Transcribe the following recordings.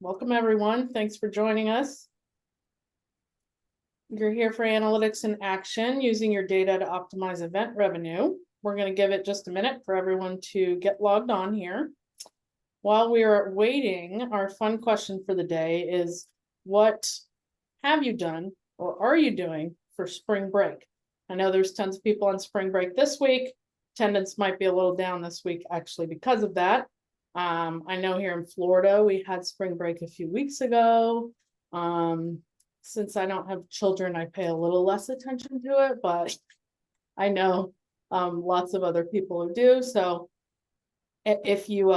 Welcome, everyone. Thanks for joining us. You're here for Analytics in Action, using your data to optimize event revenue. We're going to give it just a minute for everyone to get logged on here. While we are waiting, our fun question for the day is, what have you done or are you doing for spring break? I know there's tons of people on spring break this week. Attendance might be a little down this week, actually, because of that. I know here in Florida, we had spring break a few weeks ago. Since I don't have children, I pay a little less attention to it, but I know lots of other people who do. So if you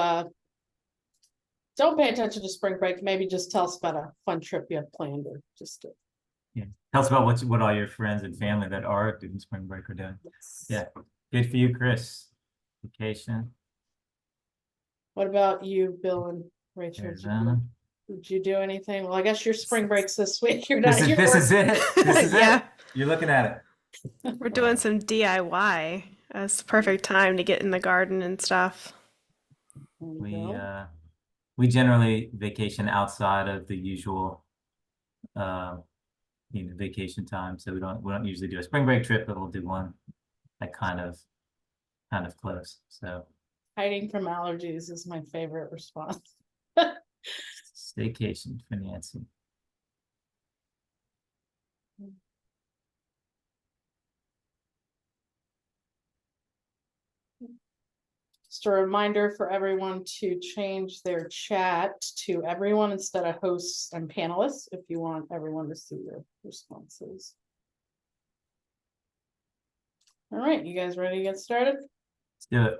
don't pay attention to spring break, maybe just tell us about a fun trip you have planned, or just to... Yeah, tell us about what all your friends and family that are doing spring break are doing. Yes. Yeah, good for you, Chris. Vacation. What about you, Bill and Rachel? Did you do anything? Well, I guess your spring break's this week. You're not. This is it. This is Yeah. it. You're looking at it. We're doing some DIY. It's the perfect time to get in the garden and stuff. We generally vacation outside of the usual vacation time, so we don't usually do a spring break trip, but we'll do one that kind of close. So hiding from allergies is my favorite response. Staycation for Nancy. Just a reminder for everyone to change their chat to everyone instead of hosts and panelists, if you want everyone to see your responses. All right, you guys ready to get started? Let's do it.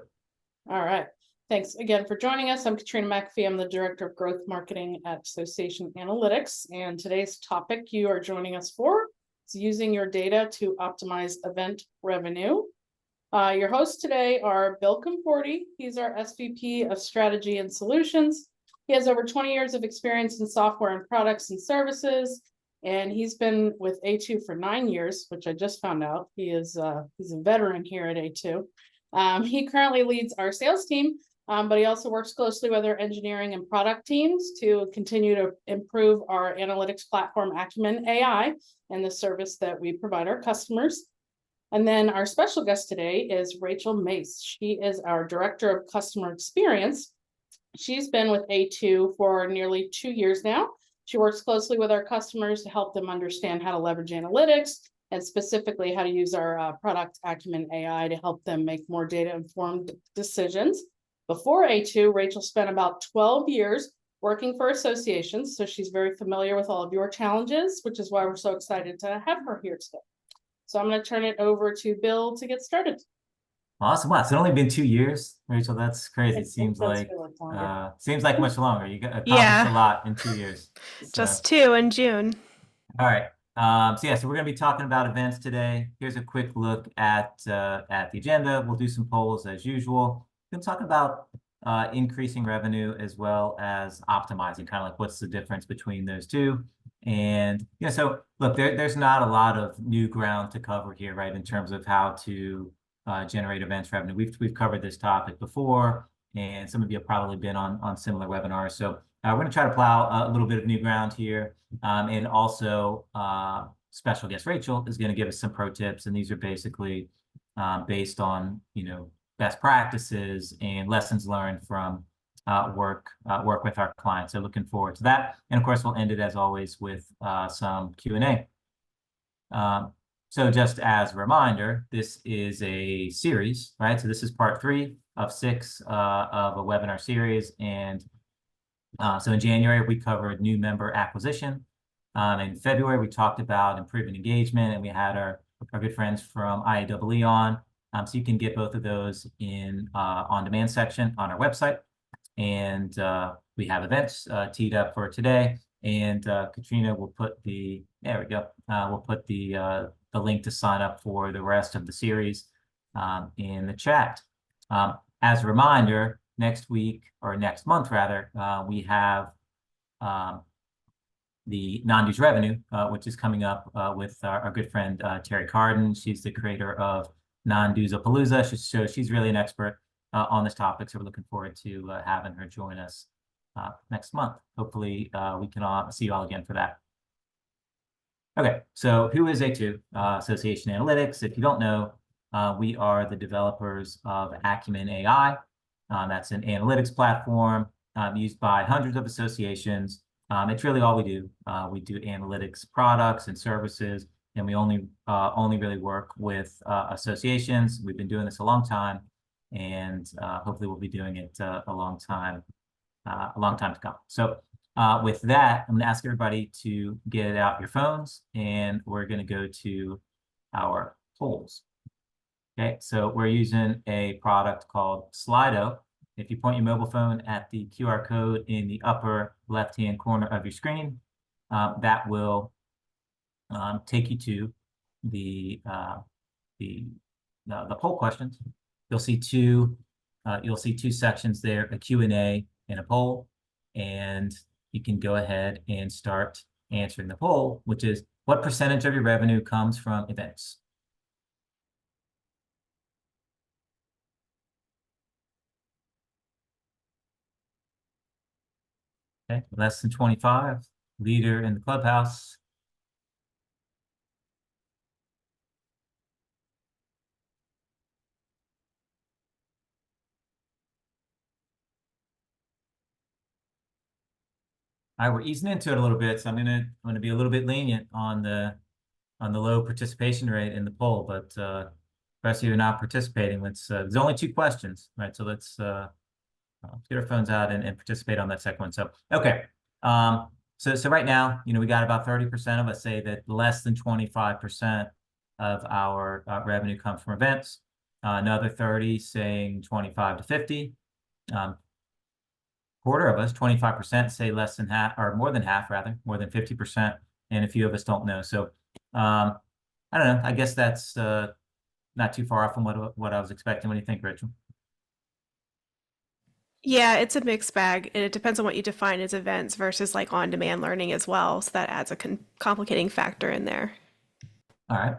All right. Thanks again for joining us. I'm Katrina McAfee. I'm the Director of Growth Marketing at Association Analytics. And today's topic you are joining us for is using your data to optimize event revenue. Your hosts today are Bill Conforti. He's our SVP of Strategy and Solutions. He has over 20 years of experience in software and products and services. And he's been with A2 for 9 years, which I just found out. He's a veteran here at A2. He currently leads our sales team, but he also works closely with our engineering and product teams to continue to improve our analytics platform, Acumen AI, and the service that we provide our customers. And then our special guest today is Rachel Mace. She is our Director of Customer Experience. She's been with A2 for nearly 2 years now. She works closely with our customers to help them understand how to leverage analytics, and specifically how to use our product Acumen AI to help them make more data-informed decisions. Before A2, Rachel spent about 12 years working for associations, so she's very familiar with all of your challenges, which is why we're so excited to have her here today. So I'm going to turn it over to Bill to get started. Awesome. Wow, it's only been 2 years, Rachel. That's crazy. It seems like much longer. You got accomplished a lot in 2 years. So. Just 2 in June. All right. So we're going to be talking about events today. Here's a quick look at the agenda. We'll do some polls as usual. We'll talk about increasing revenue as well as optimizing, kind of like what's the difference between those two. And so look, there's not a lot of new ground to cover here, right, in terms of how to generate events revenue. We've covered this topic before, and some of you have probably been on similar webinars. So we're going to try to plow a little bit of new ground here, and also special guest Rachel is going to give us some pro tips, and these are basically based on best practices and lessons learned from work with our clients. So looking forward to that, and of course we'll end it as always with some Q&A. So just as a reminder, this is a series, right? So this is part 3 of 6 of a webinar series, and so in January we covered new member acquisition. In February we talked about improving engagement, and we had our good friends from IAEE on. So you can get both of those in on-demand section on our website. And we have events teed up for today. And Katrina will put we'll put the link to sign up for the rest of the series in the chat. As a reminder, next month rather, we have the non-dues revenue, which is coming up with our good friend Terry Carden. She's the creator of Non-Dues-a-Palooza. So she's really an expert on this topic. So we're looking forward to having her join us next month. Hopefully, we can all see you all again for that. Okay, so who is A2? Association Analytics. If you don't know, we are the developers of Acumen AI. That's an analytics platform used by hundreds of associations. It's really all we do. We do analytics products and services, and we only really work with associations. We've been doing this a long time, and hopefully we'll be doing it a long time to come. So with that, I'm going to ask everybody to get out your phones, and we're going to go to our polls. Okay, so we're using a product called Slido. If you point your mobile phone at the QR code in the upper left-hand corner of your screen, that will take you to the poll questions. You'll see two sections there, a Q&A and a poll, and you can go ahead and start answering the poll, which is, what percentage of your revenue comes from events? Okay, less than 25, leader in the clubhouse. All right, we're easing into it a little bit, so I'm gonna be a little bit lenient on the low participation rate in the poll, but the rest of you are not participating. There's only 2 questions, right? So let's get our phones out and participate on that second one. So okay, so right now, we got about 30% of us say that less than 25% of our revenue comes from events. Another 30 saying 25 to 50. Quarter of us, 25%, say less than half, or more than half, rather, more than 50%, and a few of us don't know. So I don't know. I guess that's not too far off from what I was expecting. What do you think, Rachel? Yeah, it's a mixed bag, and it depends on what you define as events versus like on-demand learning as well. So that adds a complicating factor in there. All right.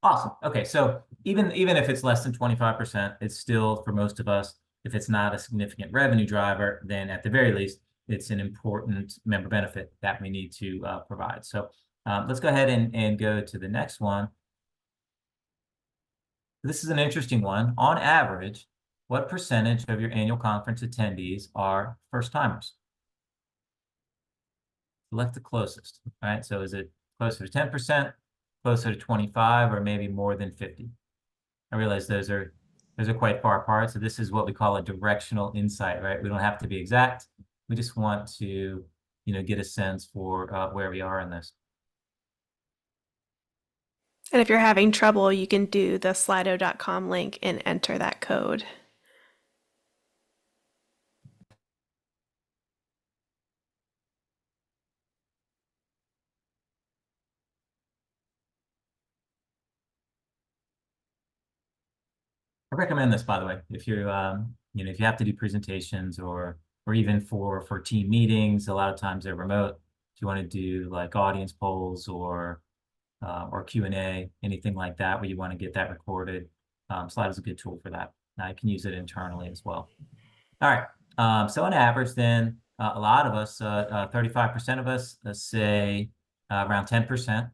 Awesome. Okay, so even if it's less than 25%, it's still, for most of us, if it's not a significant revenue driver, then at the very least, it's an important member benefit that we need to provide. So let's go ahead and go to the next one. This is an interesting one. On average, what percentage of your annual conference attendees are first-timers? Select the closest, all right? So is it closer to 10%, closer to 25, or maybe more than 50? I realize those are quite far apart, so this is what we call a directional insight, right? We don't have to be exact. We just want to, get a sense for where we are in this. And if you're having trouble, you can do the slido.com link and enter that code. I recommend this, by the way, if you're, if you have to do presentations or even for team meetings, a lot of times they're remote. If you want to do like audience polls or Q&A, anything like that, where you want to get that recorded, Slido is a good tool for that. I can use it internally as well. All right. So on average, then a lot of us, 35% of us, say around 10%.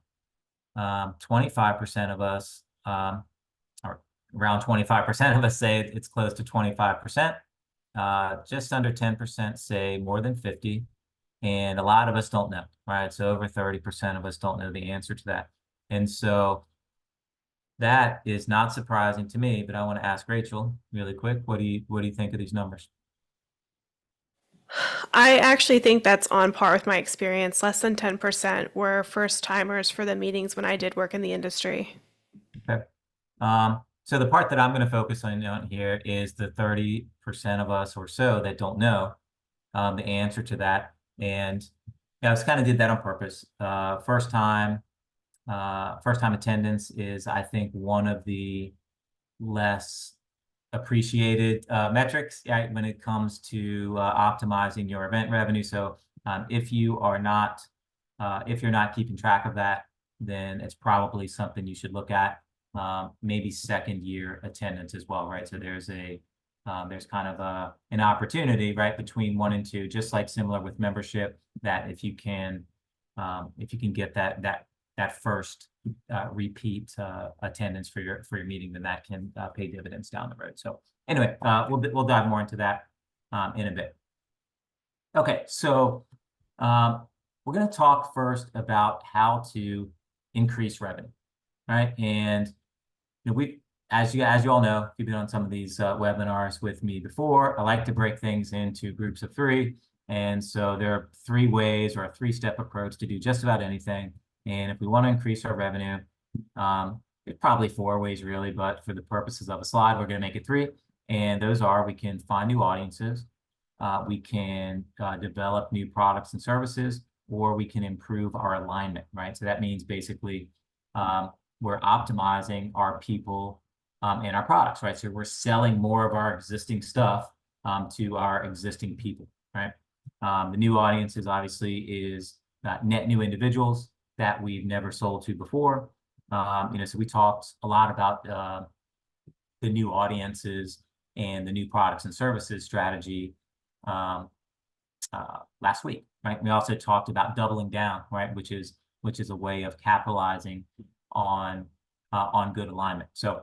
25% of us, or around 25% of us say it's close to 25%. Just under 10% say more than 50. And a lot of us don't know, right? So over 30% of us don't know the answer to that. And so that is not surprising to me, but I want to ask Rachel really quick, what do you think of these numbers? I actually think that's on par with my experience. Less than 10% were first timers for the meetings when I did work in the industry. Okay. So the part that I'm going to focus on here is the 30% of us or so that don't know the answer to that. And I just kind of did that on purpose. First time attendance is, I think, one of the less appreciated metrics, right, when it comes to optimizing your event revenue. So if you're not keeping track of that, then it's probably something you should look at. Maybe second year attendance as well, right? So there's a there's kind of an opportunity, right, between 1 and 2, just like similar with membership, that if you can get that first repeat attendance for your meeting, then that can pay dividends down the road. So anyway, we'll dive more into that in a bit. Okay, so we're going to talk first about how to increase revenue, right? And as you all know, if you've been on some of these webinars with me before, I like to break things into groups of 3. And so there are 3 ways, or a 3-step approach to do just about anything. And if we want to increase our revenue, there's probably 4 ways really, but for the purposes of a slide, we're going to make it 3. And those are: we can find new audiences, we can develop new products and services, or we can improve our alignment, right? So that means basically we're optimizing our people and our products, right? So we're selling more of our existing stuff to our existing people, right? The new audiences obviously is net new individuals that we've never sold to before. So we talked a lot about the new audiences and the new products and services strategy last week, right? We also talked about doubling down, right, which is a way of capitalizing on good alignment. So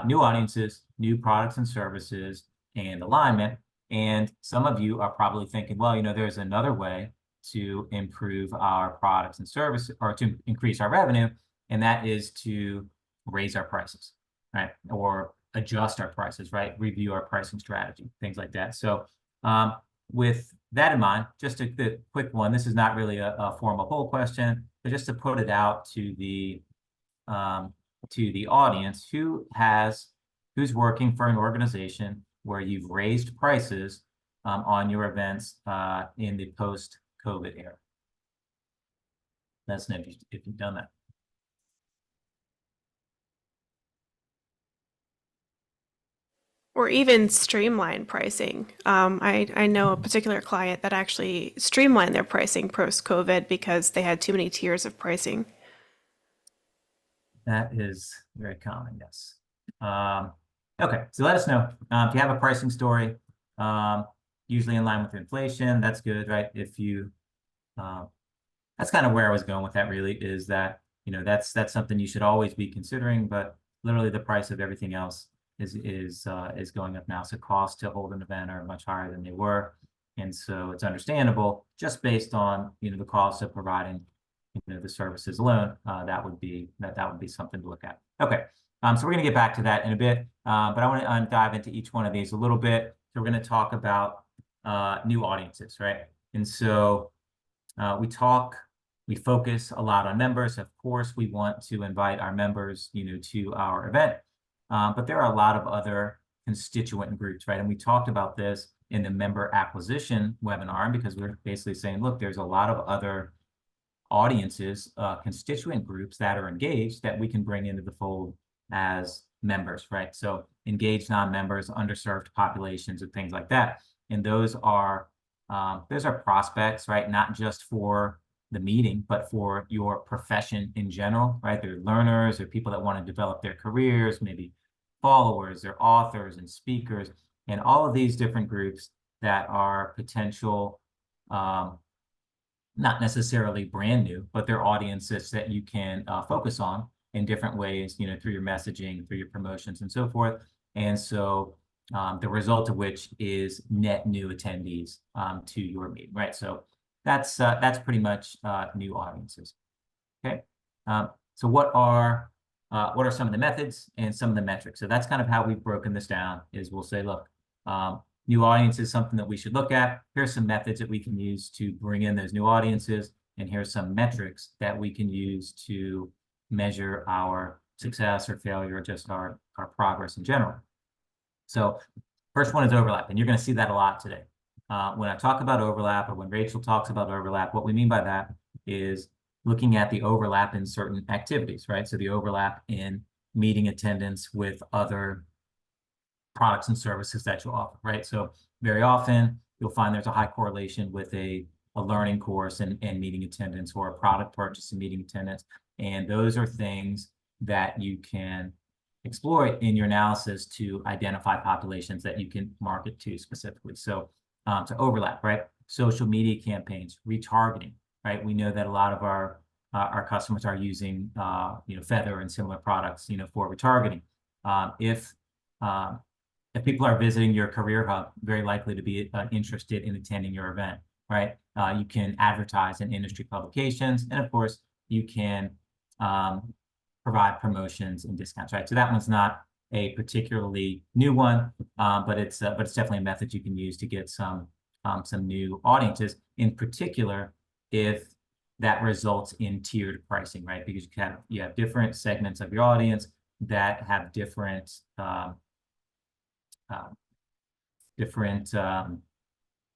new audiences, new products and services, and alignment. And some of you are probably thinking, well, there's another way to improve our products and services, or to increase our revenue, and that is to raise our prices, right? Or adjust our prices, right? Review our pricing strategy, things like that. So with that in mind, just a quick one. This is not really a formal poll question, but just to put it out to the audience: who's working for an organization where you've raised prices on your events in the post-COVID era? Let us know if you've done that. Or even streamline pricing. I know a particular client that actually streamlined their pricing post-COVID because they had too many tiers of pricing. That is very common, yes. Okay, so let us know if you have a pricing story, usually in line with inflation. That's good, right? If you, that's kind of where I was going with that. Really, is that that's something you should always be considering. But literally, the price of everything else is going up now. So costs to hold an event are much higher than they were, and so it's understandable just based on the cost of providing the services alone. That would be something to look at. Okay, so we're going to get back to that in a bit, but I want to dive into each one of these a little bit. So we're going to talk about new audiences, right? And so we focus a lot on members. Of course, we want to invite our members, to our event, but there are a lot of other constituent groups, right? And we talked about this in the member acquisition webinar, because we're basically saying, look, there's a lot of other audiences, constituent groups that are engaged that we can bring into the fold as members, right? So engaged non-members, underserved populations, and things like that. And those are prospects, right? Not just for the meeting, but for your profession in general, right? They're learners, they're people that want to develop their careers, maybe followers, they're authors and speakers, and all of these different groups that are potential, not necessarily brand new, but they're audiences that you can focus on in different ways, through your messaging, through your promotions, and so forth. And so the result of which is net new attendees to your meeting, right? So that's pretty much new audiences. Okay. So what are some of the methods and some of the metrics? So that's kind of how we've broken this down. Is we'll say, look, new audience is something that we should look at. Here's some methods that we can use to bring in those new audiences, and here's some metrics that we can use to measure our success or failure, or just our progress in general. So first one is overlap, and you're going to see that a lot today. When I talk about overlap, or when Rachel talks about overlap, what we mean by that is looking at the overlap in certain activities, right? So the overlap in meeting attendance with other products and services that you offer, right? So very often you'll find there's a high correlation with a learning course and meeting attendance, or a product purchase and meeting attendance. And those are things that you can explore in your analysis to identify populations that you can market to specifically. So to overlap, right? Social media campaigns, retargeting, right? We know that a lot of our customers are using Feather and similar products, for retargeting. If people are visiting your career hub, very likely to be interested in attending your event, right? You can advertise in industry publications, and of course, you can provide promotions and discounts, right? So that one's not a particularly new one, but it's definitely a method you can use to get some new audiences. In particular, if that results in tiered pricing, right? Because you have different segments of your audience that have different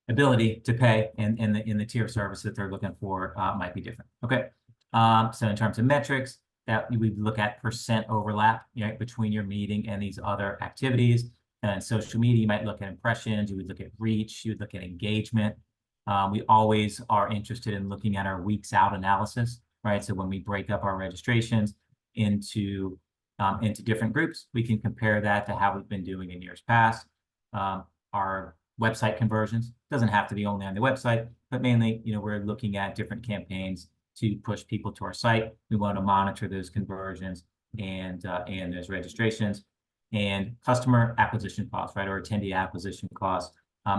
ability to pay, and in the tier of service that they're looking for might be different. Okay, so in terms of metrics, that we look at percent overlap, between your meeting and these other activities. And social media, you might look at impressions, you would look at reach, you would look at engagement. We always are interested in looking at our weeks out analysis, right? So when we break up our registrations into different groups, we can compare that to how we've been doing in years past. Our website conversions doesn't have to be only on the website, but mainly, we're looking at different campaigns to push people to our site. We want to monitor those conversions and those registrations. And customer acquisition costs, right, or attendee acquisition costs.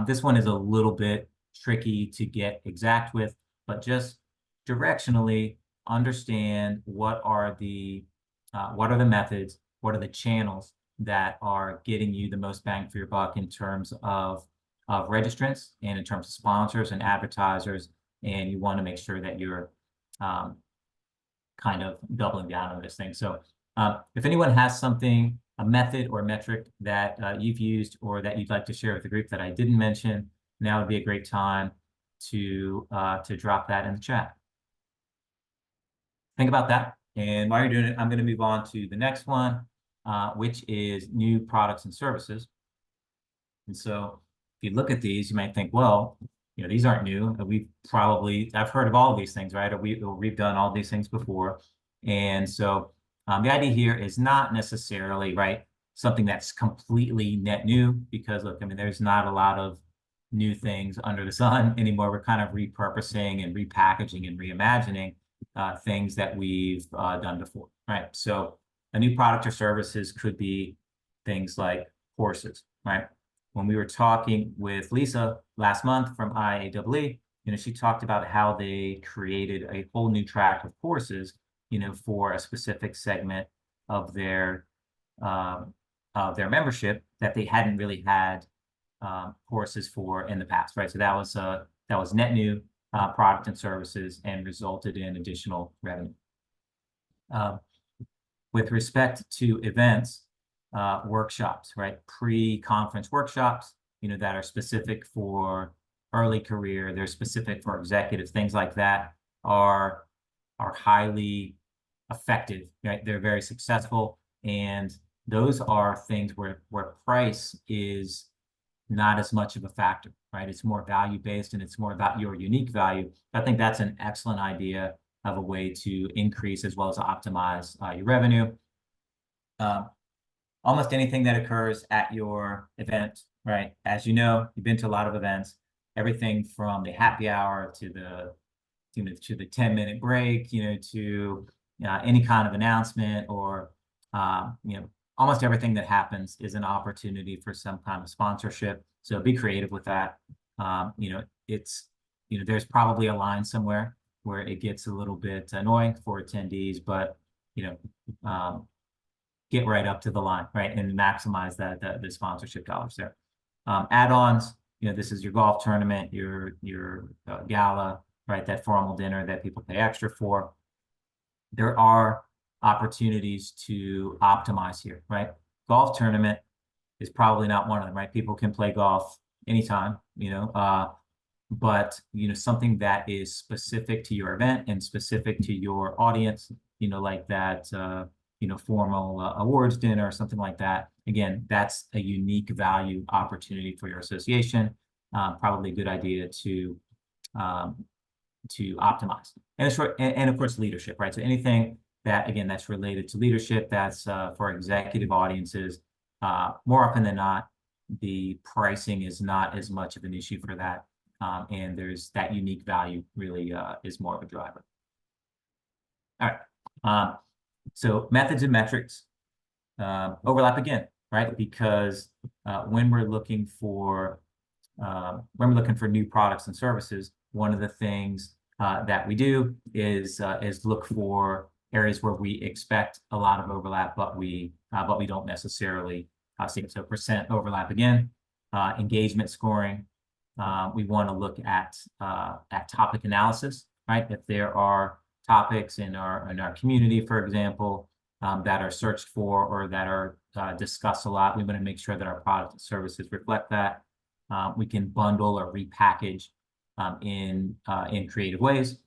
This one is a little bit tricky to get exact with, but just directionally understand what are the methods, what are the channels that are getting you the most bang for your buck in terms of registrants and in terms of sponsors and advertisers, and you want to make sure that you're kind of doubling down on this thing. So if anyone has something, a method or metric that you've used or that you'd like to share with the group that I didn't mention, now would be a great time to drop that in the chat. Think about that. And while you're doing it, I'm going to move on to the next one, which is new products and services. And so if you look at these, you might think, well, these aren't new. I've heard of all of these things, right? Or we've done all these things before. And so the idea here is not necessarily, right, something that's completely net new, because look, there's not a lot of new things under the sun anymore. We're kind of repurposing and repackaging and reimagining things that we've done before, right? So a new product or services could be things like courses, right? When we were talking with Lisa last month from IAEE, she talked about how they created a whole new track of courses, for a specific segment of their membership that they hadn't really had courses for in the past, right? So that was net new product and services and resulted in additional revenue. With respect to events, workshops, right? Pre-conference workshops, that are specific for early career, they're specific for executives, things like that are highly effective, right? They're very successful, and those are things where price is not as much of a factor, right? It's more value-based and it's more about your unique value. I think that's an excellent idea of a way to increase as well as optimize your revenue. Almost anything that occurs at your event, right? As you know, you've been to a lot of events, everything from the happy hour to the 10-minute break, to any kind of announcement or almost everything that happens is an opportunity for some kind of sponsorship. So be creative with that. There's probably a line somewhere where it gets a little bit annoying for attendees, but get right up to the line, right, and maximize the sponsorship dollars there. Add-ons, this is your golf tournament, your gala, right, that formal dinner that people pay extra for. There are opportunities to optimize here, right? Golf tournament is probably not one of them, right? People can play golf anytime, but something that is specific to your event and specific to your audience, like that formal awards dinner or something like that. Again, that's a unique value opportunity for your association. Probably a good idea to optimize. And of course, leadership, right? So anything that, again, that's related to leadership. That's for executive audiences. More often than not, the pricing is not as much of an issue for that. And there's that unique value really is more of a driver. All right. So methods and metrics overlap again, right? Because when we're looking for new products and services, one of the things that we do is look for areas where we expect a lot of overlap, but we don't necessarily see it. So percent overlap again, engagement scoring. We want to look at topic analysis, right? If there are topics in our community, for example, that are searched for or that are discussed a lot, we want to make sure that our products and services reflect that. We can bundle or repackage in creative ways,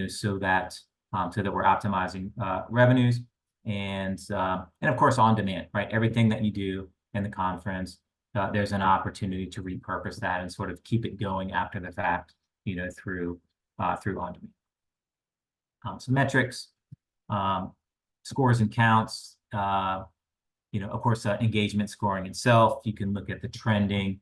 so that we're optimizing revenues, and of course on demand, right? Everything that you do in the conference, there's an opportunity to repurpose that and sort of keep it going after the fact, through on demand. Some metrics, scores and counts. Of course, engagement scoring itself. You can look at the trending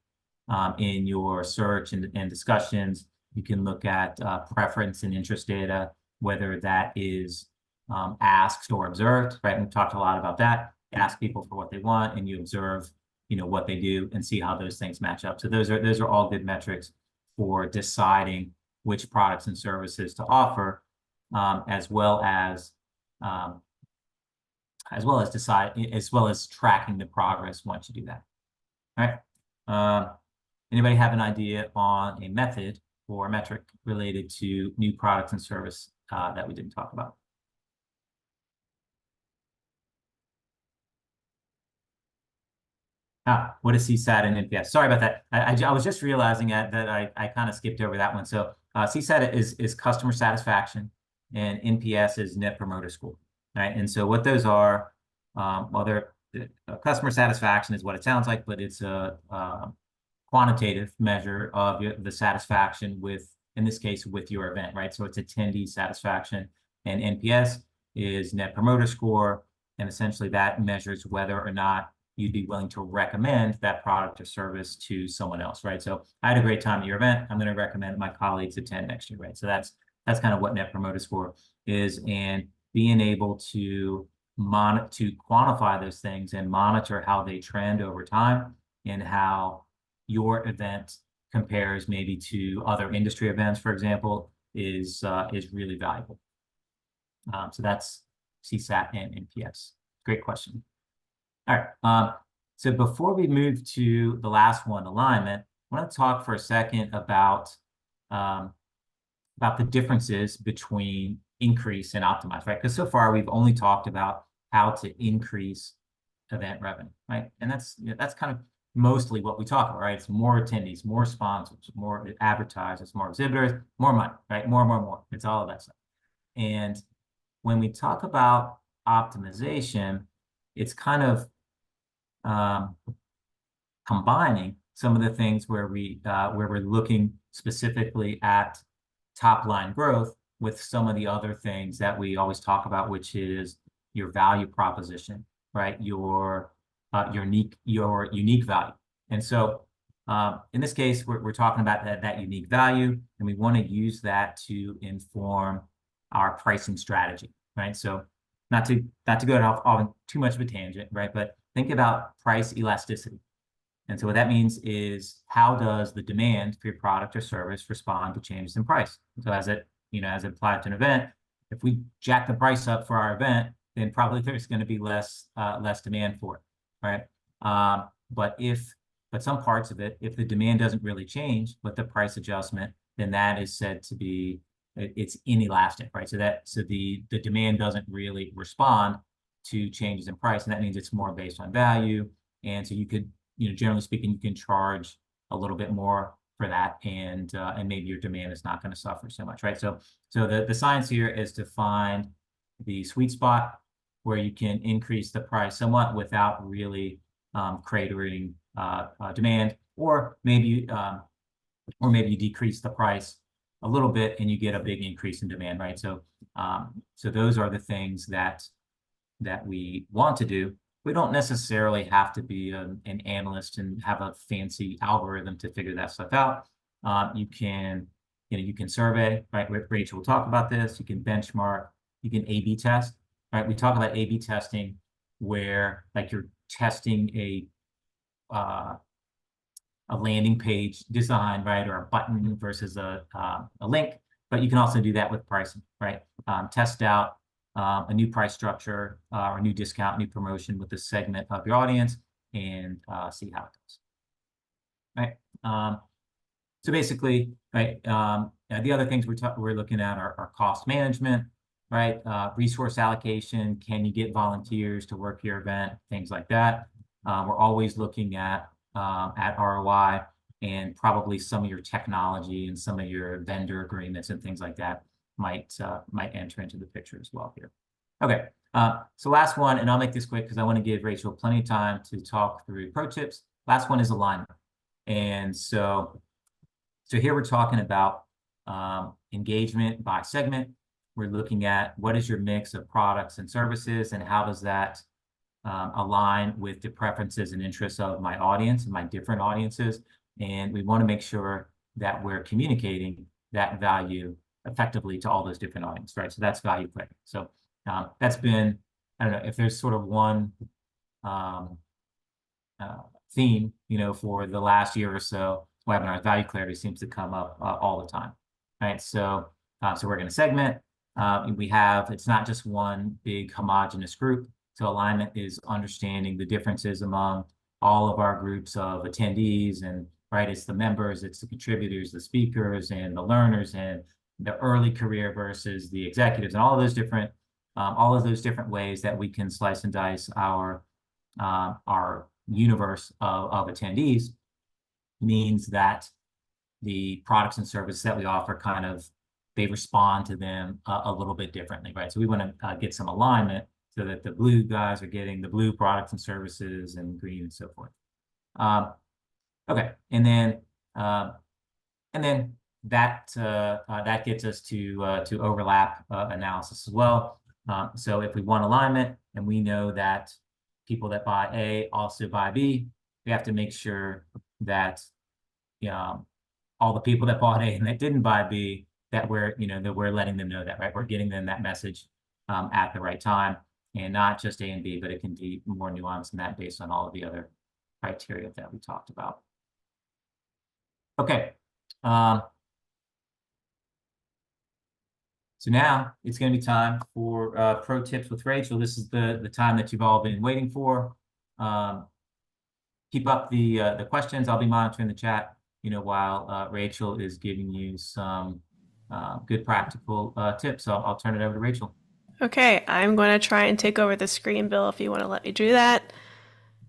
in your search and discussions. You can look at preference and interest data, whether that is asked or observed, right? We've talked a lot about that. You ask people for what they want, and you observe, what they do, and see how those things match up. So those are all good metrics for deciding which products and services to offer, as well as tracking the progress once you do that. All right. Anybody have an idea on a method or a metric related to new products and service that we didn't talk about? What is CSAT and NPS? Sorry about that. I was just realizing that I kind of skipped over that one. So CSAT is customer satisfaction, and NPS is Net Promoter Score, right? And so what those are, customer satisfaction is what it sounds like, but it's a quantitative measure of the satisfaction with, in this case, with your event, right? So it's attendee satisfaction, and NPS is Net Promoter Score, and essentially that measures whether or not you'd be willing to recommend that product or service to someone else, right? So I had a great time at your event. I'm going to recommend my colleagues attend next year, right? So that's kind of what Net Promoter Score is, and being able to quantify those things and monitor how they trend over time and how your event compares maybe to other industry events, for example, is really valuable. So that's CSAT and NPS. Great question. All right. So before we move to the last one, alignment, I want to talk for a second about the differences between increase and optimize, right? Because so far we've only talked about how to increase event revenue, right? And that's kind of mostly what we talk about, right? It's more attendees, more sponsors, more advertisers, more exhibitors, more money, right? More. It's all of that stuff. And when we talk about optimization, it's kind of combining some of the things where we're looking specifically at top line growth with some of the other things that we always talk about, which is your value proposition, right? Your unique value. And so in this case, we're talking about that unique value, and we want to use that to inform our pricing strategy, right? So not to go off too much of a tangent, right? But think about price elasticity. And so what that means is, how does the demand for your product or service respond to changes in price? So as it applies to an event, if we jack the price up for our event, then probably there's going to be less demand for it, right? But some parts of it, if the demand doesn't really change, but the price adjustment, then that is said to be, it's inelastic, right? So the demand doesn't really respond to changes in price, and that means it's more based on value. And so you could, generally speaking, you can charge a little bit more for that, and maybe your demand is not going to suffer so much, right? So the science here is to find the sweet spot where you can increase the price somewhat without really cratering demand, or maybe you decrease the price a little bit and you get a big increase in demand, right? So so those are the things that we want to do. We don't necessarily have to be an analyst and have a fancy algorithm to figure that stuff out. You can survey, right? Rachel will talk about this. You can benchmark, you can A/B test, right? We talk about A/B testing where like you're testing a landing page design, right? Or a button versus a link, but you can also do that with pricing, right? Test out a new price structure or a new discount, new promotion with a segment of your audience and see how it goes, right? So basically, right, the other things we're looking at are cost management, right? Resource allocation, can you get volunteers to work your event, things like that. We're always looking at ROI and probably some of your technology and some of your vendor agreements and things like that might enter into the picture as well here. Okay, so last one, and I'll make this quick because I want to give Rachel plenty of time to talk through pro tips. Last one is alignment. And so here we're talking about engagement by segment. We're looking at what is your mix of products and services and how does that align with the preferences and interests of my audience and my different audiences. And we want to make sure that we're communicating that value effectively to all those different audiences, right? So that's value planning. So that's been, I don't know, if there's sort of one theme, for the last year or so, webinars, value clarity seems to come up all the time, right? So we're going to segment. It's not just one big homogenous group. So alignment is understanding the differences among all of our groups of attendees, and right, it's the members, it's the contributors, the speakers, and the learners, and the early career versus the executives, and all of those different ways that we can slice and dice our universe of attendees means that the products and services that we offer they respond to them a little bit differently, right? So we want to get some alignment so that the blue guys are getting the blue products and services and green and so forth. Okay, and then that gets us to overlap analysis as well. So if we want alignment and we know that people that buy A also buy B, we have to make sure that all the people that bought A and that didn't buy B, that we're letting them know that, right? We're getting them that message at the right time, and not just A and B, but it can be more nuanced than that based on all of the other criteria that we talked about. Okay. So now it's going to be time for pro tips with Rachel. This is the time that you've all been waiting for. Keep up the questions. I'll be monitoring the chat, while Rachel is giving you some good practical tips. So I'll turn it over to Rachel. Okay, I'm going to try and take over the screen, Bill, if you want to let me do that.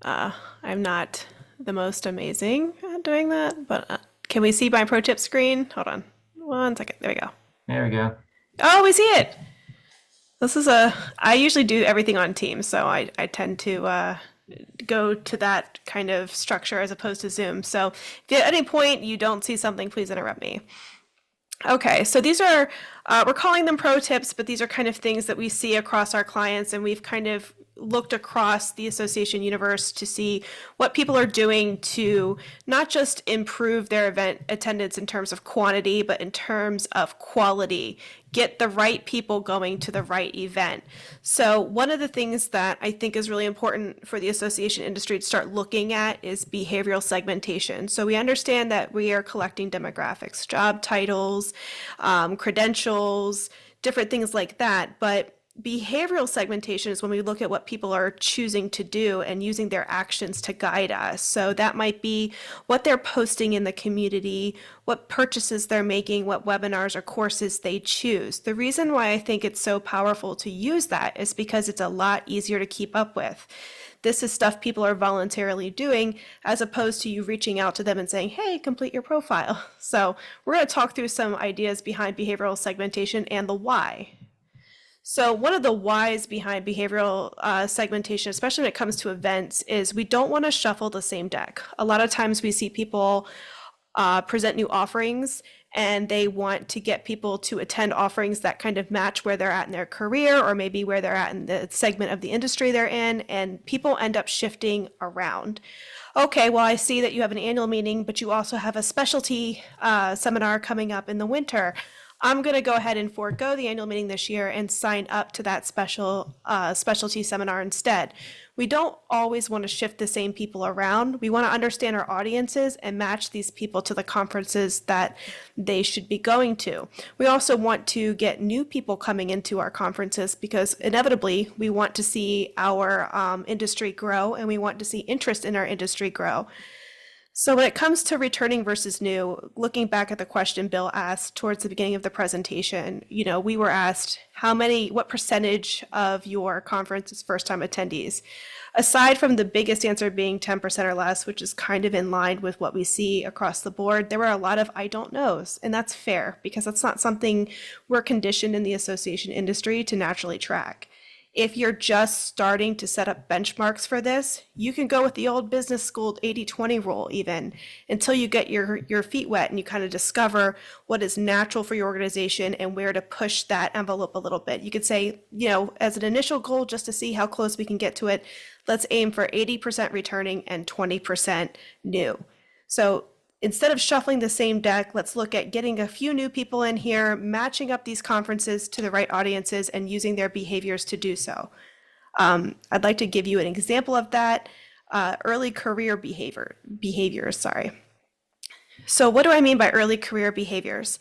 I'm not the most amazing at doing that, but can we see my pro tip screen? Hold on 1 second. There we go. There we go. Oh, we see it. I usually do everything on Teams, so I tend to go to that kind of structure as opposed to Zoom. So if at any point you don't see something, please interrupt me. Okay, so these are, we're calling them pro tips, but these are kind of things that we see across our clients, and we've kind of looked across the association universe to see what people are doing to not just improve their event attendance in terms of quantity, but in terms of quality, get the right people going to the right event. So one of the things that I think is really important for the association industry to start looking at is behavioral segmentation. So we understand that we are collecting demographics, job titles, credentials, different things like that, but behavioral segmentation is when we look at what people are choosing to do and using their actions to guide us. So that might be what they're posting in the community, what purchases they're making, what webinars or courses they choose. The reason why I think it's so powerful to use that is because it's a lot easier to keep up with. This is stuff people are voluntarily doing as opposed to you reaching out to them and saying, hey, complete your profile. So we're going to talk through some ideas behind behavioral segmentation and the why. So one of the whys behind behavioral segmentation, especially when it comes to events, is we don't want to shuffle the same deck. A lot of times we see people present new offerings, and they want to get people to attend offerings that kind of match where they're at in their career or maybe where they're at in the segment of the industry they're in, and people end up shifting around. Okay, well, I see that you have an annual meeting, but you also have a specialty seminar coming up in the winter. I'm going to go ahead and forego the annual meeting this year and sign up to that specialty seminar instead. We don't always want to shift the same people around. We want to understand our audiences and match these people to the conferences that they should be going to. We also want to get new people coming into our conferences because inevitably we want to see our industry grow, and we want to see interest in our industry grow. So when it comes to returning versus new, looking back at the question Bill asked towards the beginning of the presentation, we were asked what percentage of your conference is first-time attendees? Aside from the biggest answer being 10% or less, which is kind of in line with what we see across the board, there were a lot of I don't knows, and that's fair because that's not something we're conditioned in the association industry to naturally track. If you're just starting to set up benchmarks for this, you can go with the old business school 80-20 rule even until you get your feet wet and you kind of discover what is natural for your organization and where to push that envelope a little bit. You could say, as an initial goal, just to see how close we can get to it, let's aim for 80% returning and 20% new. So instead of shuffling the same deck, let's look at getting a few new people in here, matching up these conferences to the right audiences and using their behaviors to do so. I'd like to give you an example of that, early career behaviors, sorry. So what do I mean by early career behaviors?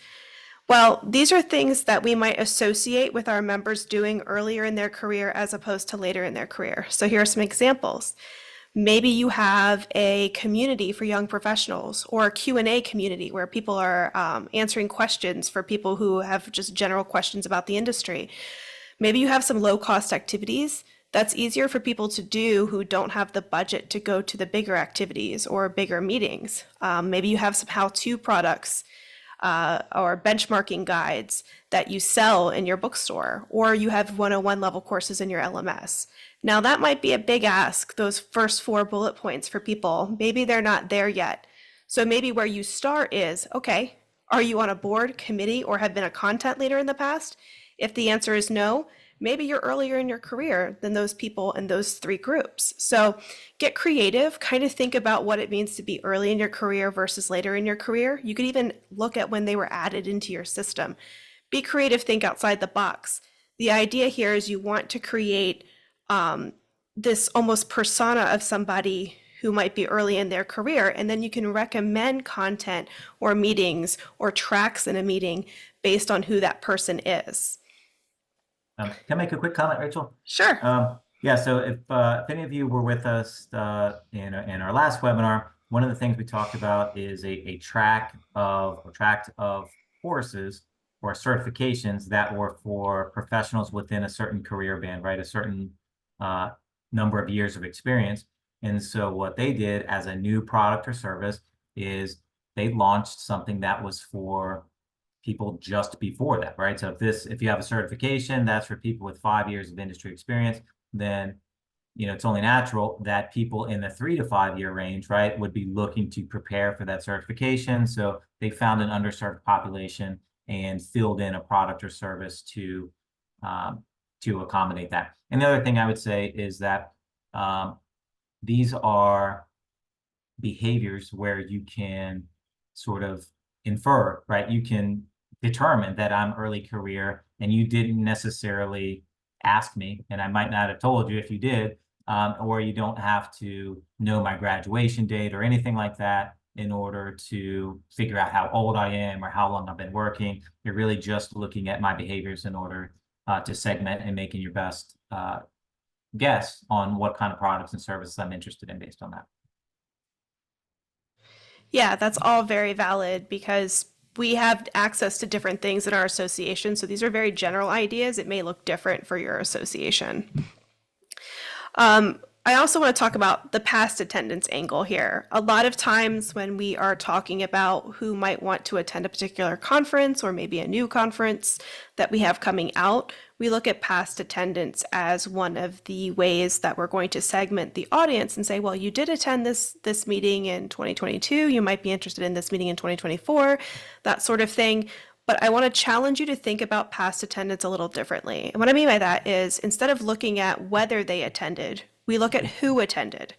Well, these are things that we might associate with our members doing earlier in their career as opposed to later in their career. So here are some examples. Maybe you have a community for young professionals or a Q&A community where people are answering questions for people who have just general questions about the industry. Maybe you have some low-cost activities that's easier for people to do who don't have the budget to go to the bigger activities or bigger meetings. Maybe you have some how-to products or benchmarking guides that you sell in your bookstore, or you have 101 level courses in your LMS. Now that might be a big ask, those first 4 bullet points for people. Maybe they're not there yet. So maybe where you start is, okay, are you on a board, committee, or have been a content leader in the past? If the answer is no, maybe you're earlier in your career than those people in those 3 groups. So get creative, kind of think about what it means to be early in your career versus later in your career. You could even look at when they were added into your system. Be creative, think outside the box. The idea here is you want to create this almost persona of somebody who might be early in their career, and then you can recommend content or meetings or tracks in a meeting based on who that person is. Can I make a quick comment, Rachel? Sure. Yeah, so if any of you were with us in our last webinar, one of the things we talked about is a tract of courses or certifications that were for professionals within a certain career band, right? A certain number of years of experience. And so what they did as a new product or service is they launched something that was for people just before that, right? So if you have a certification, that's for people with 5 years of industry experience, then it's only natural that people in the 3 to 5 year range, right, would be looking to prepare for that certification. So they found an underserved population and filled in a product or service to accommodate that. And the other thing I would say is that these are behaviors where you can sort of infer, right? You can determine that I'm early career and you didn't necessarily ask me, and I might not have told you if you did, or you don't have to know my graduation date or anything like that in order to figure out how old I am or how long I've been working. You're really just looking at my behaviors in order to segment and making your best guess on what kind of products and services I'm interested in based on that. Yeah, that's all very valid because we have access to different things in our association. So these are very general ideas. It may look different for your association. I also want to talk about the past attendance angle here. A lot of times when we are talking about who might want to attend a particular conference or maybe a new conference that we have coming out, we look at past attendance as one of the ways that we're going to segment the audience and say, well, you did attend this meeting in 2022, you might be interested in this meeting in 2024, that sort of thing. But I want to challenge you to think about past attendance a little differently. And what I mean by that is instead of looking at whether they attended, we look at who attended.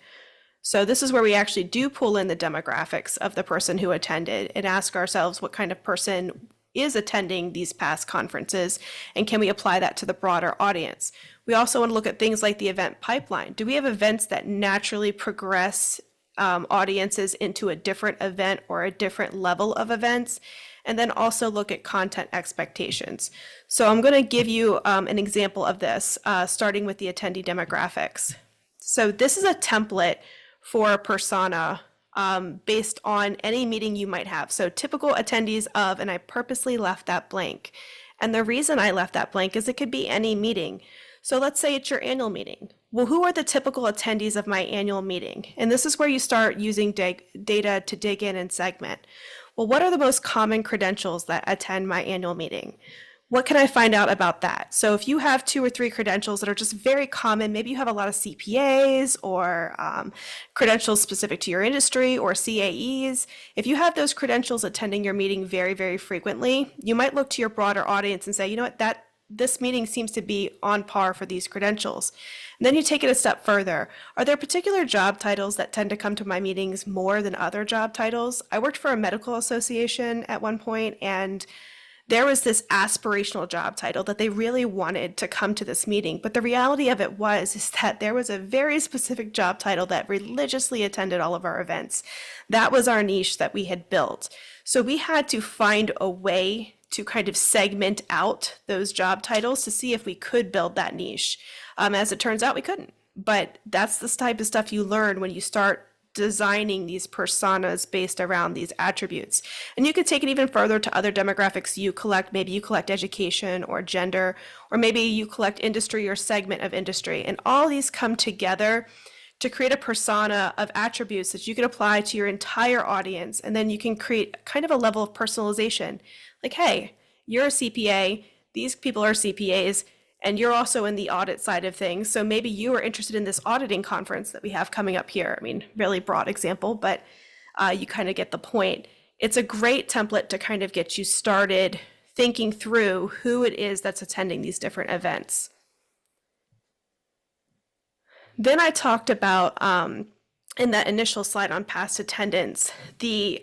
So this is where we actually do pull in the demographics of the person who attended and ask ourselves what kind of person is attending these past conferences, and can we apply that to the broader audience? We also want to look at things like the event pipeline. Do we have events that naturally progress audiences into a different event or a different level of events? And then also look at content expectations. So I'm going to give you an example of this, starting with the attendee demographics. So this is a template for a persona based on any meeting you might have. So typical attendees of, and I purposely left that blank. And the reason I left that blank is it could be any meeting. So let's say it's your annual meeting. Well, who are the typical attendees of my annual meeting? And this is where you start using data to dig in and segment. Well, what are the most common credentials that attend my annual meeting? What can I find out about that? So if you have 2 or 3 credentials that are just very common, maybe you have a lot of CPAs or credentials specific to your industry or CAEs. If you have those credentials attending your meeting very, very frequently, you might look to your broader audience and say, you know what, this meeting seems to be on par for these credentials. And then you take it a step further. Are there particular job titles that tend to come to my meetings more than other job titles? I worked for a medical association at one point, and there was this aspirational job title that they really wanted to come to this meeting. But the reality of it is that there was a very specific job title that religiously attended all of our events. That was our niche that we had built. So we had to find a way to kind of segment out those job titles to see if we could build that niche. As it turns out, we couldn't. But that's the type of stuff you learn when you start designing these personas based around these attributes. And you could take it even further to other demographics you collect. Maybe you collect education or gender, or maybe you collect industry or segment of industry. And all these come together to create a persona of attributes that you can apply to your entire audience. And then you can create kind of a level of personalization. Like, hey, you're a CPA, these people are CPAs, and you're also in the audit side of things. So maybe you are interested in this auditing conference that we have coming up here. I mean, really broad example, but you kind of get the point. It's a great template to kind of get you started thinking through who it is that's attending these different events. Then I talked about, in that initial slide on past attendance, the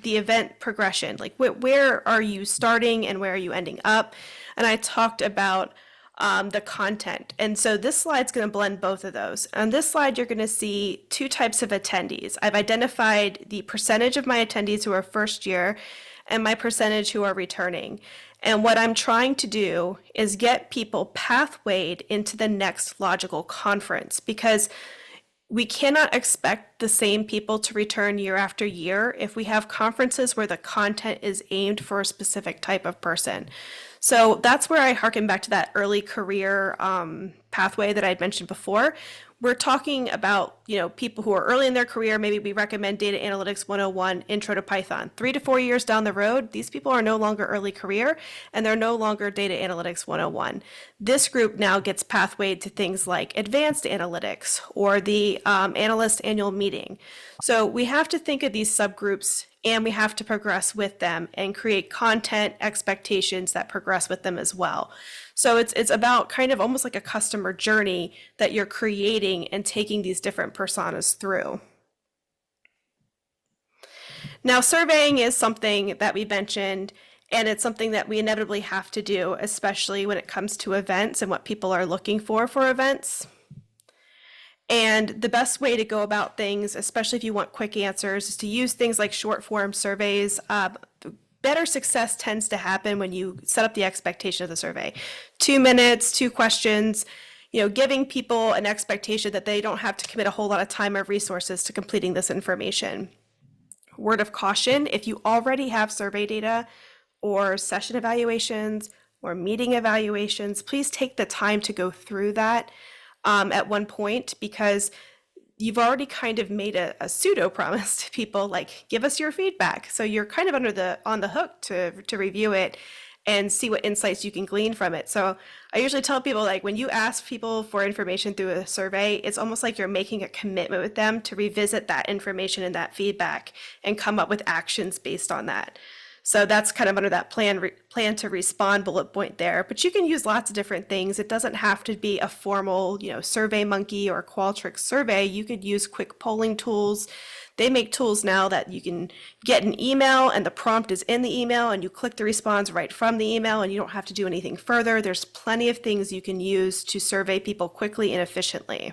event progression, like where are you starting and where are you ending up? And I talked about the content. And so this slide's going to blend both of those. On this slide, you're going to see 2 types of attendees. I've identified the percentage of my attendees who are first year and my percentage who are returning. And what I'm trying to do is get people pathwayed into the next logical conference, because we cannot expect the same people to return year after year if we have conferences where the content is aimed for a specific type of person. So that's where I harken back to that early career pathway that I'd mentioned before. We're talking about, people who are early in their career. Maybe we recommend Data Analytics 101, Intro to Python. 3 to 4 years down the road, these people are no longer early career and they're no longer Data Analytics 101. This group now gets pathwayed to things like Advanced Analytics or the Analyst Annual Meeting. So we have to think of these subgroups and we have to progress with them and create content expectations that progress with them as well. So it's about kind of almost like a customer journey that you're creating and taking these different personas through. Now, surveying is something that we mentioned, and it's something that we inevitably have to do, especially when it comes to events and what people are looking for events. And the best way to go about things, especially if you want quick answers, is to use things like short form surveys. Better success tends to happen when you set up the expectation of the survey. 2 minutes, 2 questions, giving people an expectation that they don't have to commit a whole lot of time or resources to completing this information. Word of caution, if you already have survey data or session evaluations or meeting evaluations, please take the time to go through that. at one point, because you've already kind of made a pseudo promise to people, like, give us your feedback. So you're kind of on the hook to review it and see what insights you can glean from it. So I usually tell people, like, when you ask people for information through a survey, it's almost like you're making a commitment with them to revisit that information and that feedback and come up with actions based on that. So that's kind of under that plan to respond bullet point there. But you can use lots of different things. It doesn't have to be a formal, SurveyMonkey or Qualtrics survey. You could use quick polling tools. They make tools now that you can get an email and the prompt is in the email and you click the response right from the email and you don't have to do anything further. There's plenty of things you can use to survey people quickly and efficiently.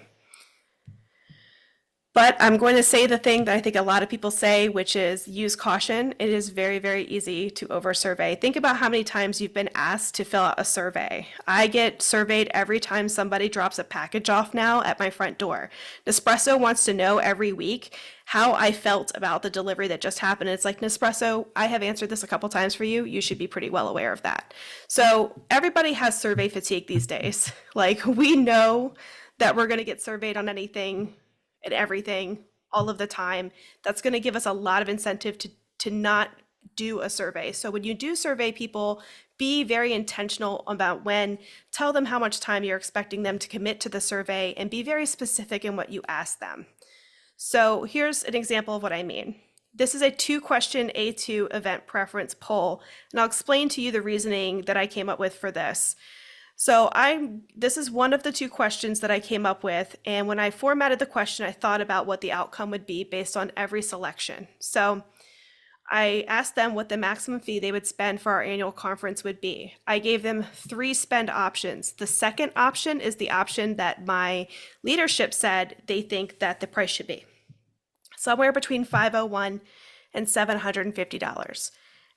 But I'm going to say the thing that I think a lot of people say, which is use caution. It is very, very easy to oversurvey. Think about how many times you've been asked to fill out a survey. I get surveyed every time somebody drops a package off now at my front door. Nespresso wants to know every week how I felt about the delivery that just happened. It's like, Nespresso, I have answered this a couple times for you. You should be pretty well aware of that. So everybody has survey fatigue these days. Like, we know that we're going to get surveyed on anything and everything all of the time. That's going to give us a lot of incentive to not do a survey. So when you do survey people, be very intentional about when, tell them how much time you're expecting them to commit to the survey, and be very specific in what you ask them. So here's an example of what I mean. This is a 2-question A2 event preference poll, and I'll explain to you the reasoning that I came up with for this. So this is one of the 2 questions that I came up with. And when I formatted the question, I thought about what the outcome would be based on every selection. So I asked them what the maximum fee they would spend for our annual conference would be. I gave them 3 spend options. The second option is the option that my leadership said they think that the price should be. Somewhere between $501 and $750.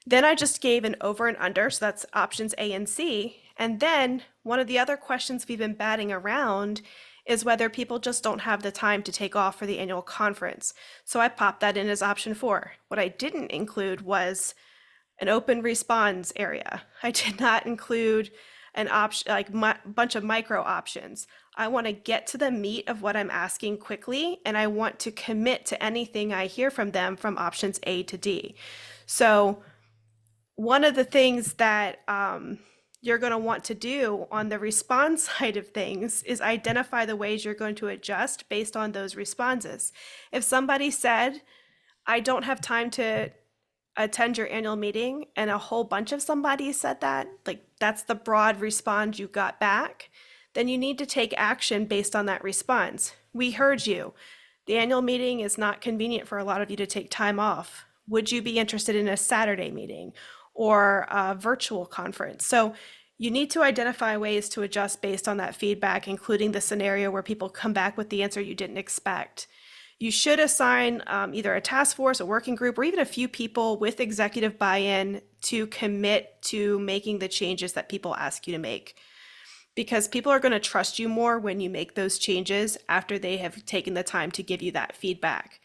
Then I just gave an over and under, so that's options A and C. And then one of the other questions we've been batting around is whether people just don't have the time to take off for the annual conference. So I popped that in as option 4. What I didn't include was an open response area. I did not include an option, like bunch of micro options. I want to get to the meat of what I'm asking quickly, and I want to commit to anything I hear from them from options A to D. So one of the things that you're going to want to do on the response side of things is identify the ways you're going to adjust based on those responses. If somebody said, I don't have time to attend your annual meeting, and a whole bunch of somebody said that, like, that's the broad response you got back, then you need to take action based on that response. We heard you. The annual meeting is not convenient for a lot of you to take time off. Would you be interested in a Saturday meeting or a virtual conference? So you need to identify ways to adjust based on that feedback, including the scenario where people come back with the answer you didn't expect. You should assign either a task force, a working group, or even a few people with executive buy-in to commit to making the changes that people ask you to make. Because people are going to trust you more when you make those changes after they have taken the time to give you that feedback.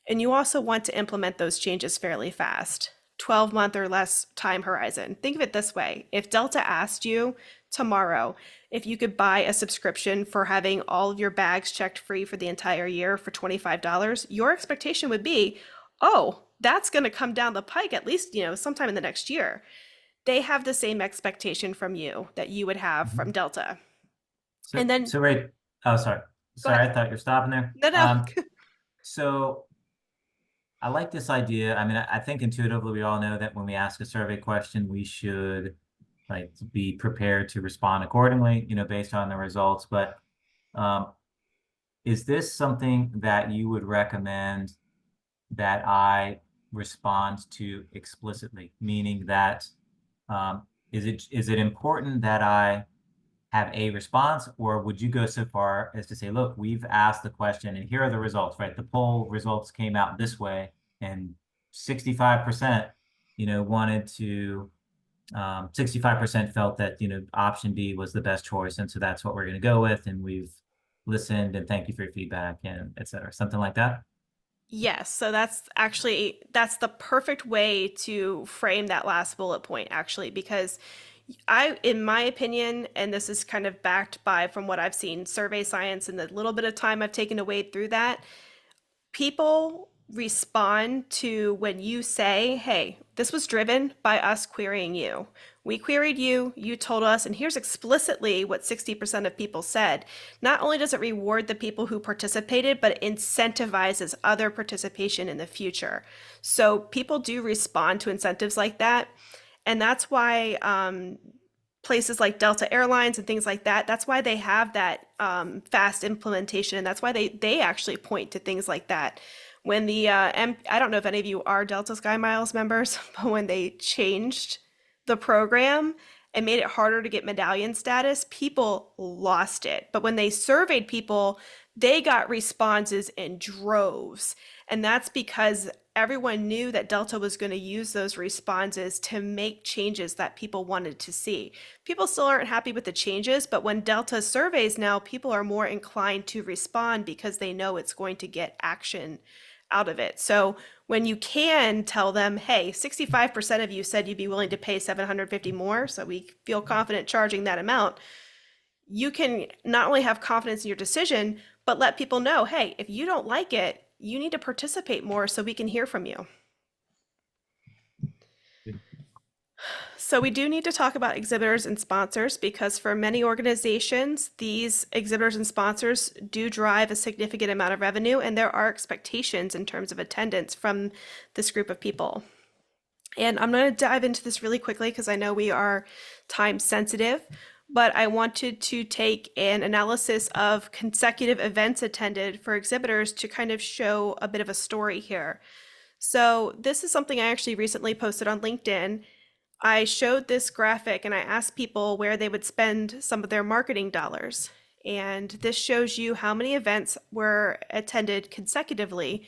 And you also want to implement those changes fairly fast. 12-month or less time horizon. Think of it this way. If Delta asked you tomorrow if you could buy a subscription for having all of your bags checked free for the entire year for $25, your expectation would be, oh, that's going to come down the pike at least, sometime in the next year. They have the same expectation from you that you would have from Delta. So, And then, so right. Oh, sorry. Sorry, I thought you were stopping there. No. So I like this idea. I mean, I think intuitively we all know that when we ask a survey question, we should be prepared to respond accordingly, based on the results. But is this something that you would recommend that I respond to explicitly? Meaning that is it important that I have a response, or would you go so far as to say, look, we've asked the question and here are the results, right? The poll results came out this way, and 65%, wanted to, 65% felt that, option B was the best choice. And so that's what we're going to go with. And we've listened and thank you for your feedback and et cetera, something like that. Yes, so that's the perfect way to frame that last bullet point, actually, because In my opinion, and this is kind of backed by from what I've seen, survey science and the little bit of time I've taken to wade through that, people respond to when you say, hey, this was driven by us querying you. We queried you, you told us, and here's explicitly what 60% of people said. Not only does it reward the people who participated, but it incentivizes other participation in the future. So people do respond to incentives like that. And that's why places like Delta Airlines and things like that, that's why they have that fast implementation. And that's why they actually point to things like that. When the, I don't know if any of you are Delta Sky Miles members, but when they changed the program and made it harder to get medallion status, people lost it. But when they surveyed people, they got responses in droves. And that's because everyone knew that Delta was going to use those responses to make changes that people wanted to see. People still aren't happy with the changes, but when Delta surveys now, people are more inclined to respond because they know it's going to get action out of it. So when you can tell them, hey, 65% of you said you'd be willing to pay $750 more, so we feel confident charging that amount, you can not only have confidence in your decision, but let people know, hey, if you don't like it, you need to participate more so we can hear from you. So we do need to talk about exhibitors and sponsors, because for many organizations, these exhibitors and sponsors do drive a significant amount of revenue, and there are expectations in terms of attendance from this group of people. And I'm going to dive into this really quickly because I know we are time sensitive, but I wanted to take an analysis of consecutive events attended for exhibitors to kind of show a bit of a story here. So this is something I actually recently posted on LinkedIn. I showed this graphic and I asked people where they would spend some of their marketing dollars. And this shows you how many events were attended consecutively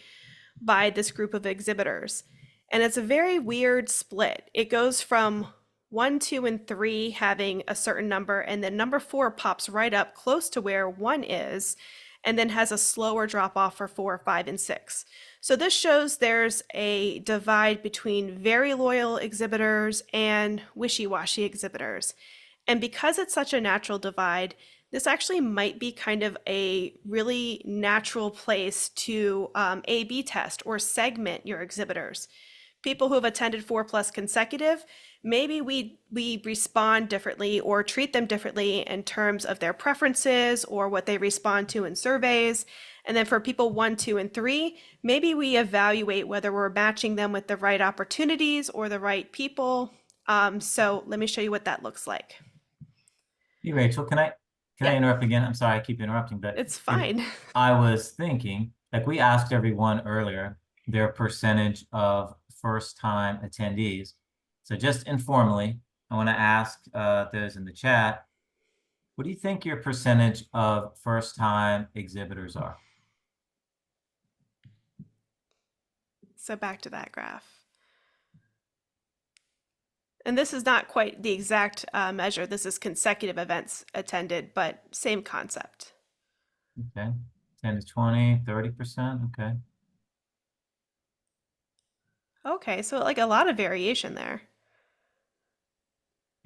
by this group of exhibitors. And it's a very weird split. It goes from 1, 2, and 3 having a certain number, and then number 4 pops right up close to where 1 is, and then has a slower drop off for 4, 5, and 6. So this shows there's a divide between very loyal exhibitors and wishy-washy exhibitors. And because it's such a natural divide, this actually might be kind of a really natural place to A/B test or segment your exhibitors. People who have attended 4+ consecutive, maybe we respond differently or treat them differently in terms of their preferences or what they respond to in surveys. And then for people 1, 2, and 3, maybe we evaluate whether we're matching them with the right opportunities or the right people. So let me show you what that looks like. Hey, Rachel, can I interrupt again? I'm sorry, I keep interrupting, but It's fine. I was thinking, like, we asked everyone earlier their percentage of first-time attendees. So just informally, I want to ask those in the chat, what do you think your percentage of first-time exhibitors are? So back to that graph. And this is not quite the exact measure. This is consecutive events attended, but same concept. Okay, 10 to 20, 30%, okay. Okay, so like a lot of variation there.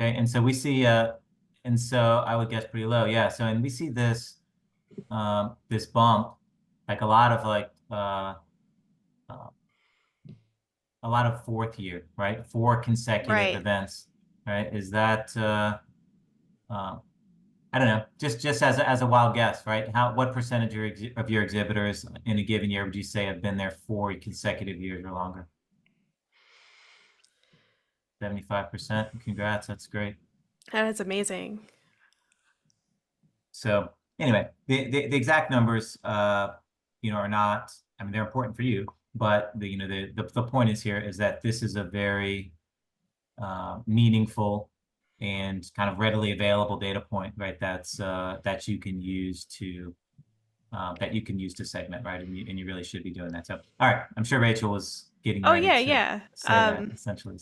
Okay, and so we see, and so I would guess pretty low, yeah. So, and we see this, this bump, like a lot of a lot of 4th year, right? 4 consecutive Right. events, right? Is that, I don't know, just as a wild guess, right? What percentage of your exhibitors in a given year would you say have been there 4 consecutive years or longer? 75%. Congrats, that's great. That is amazing. So anyway, the exact numbers, you know, are not, I mean, they're important for you, but the point is here is that this is a very meaningful and kind of readily available data point, right? That's that you can use to segment, right? And you really should be doing that. So, all right, I'm sure Rachel was getting ready to say that essentially.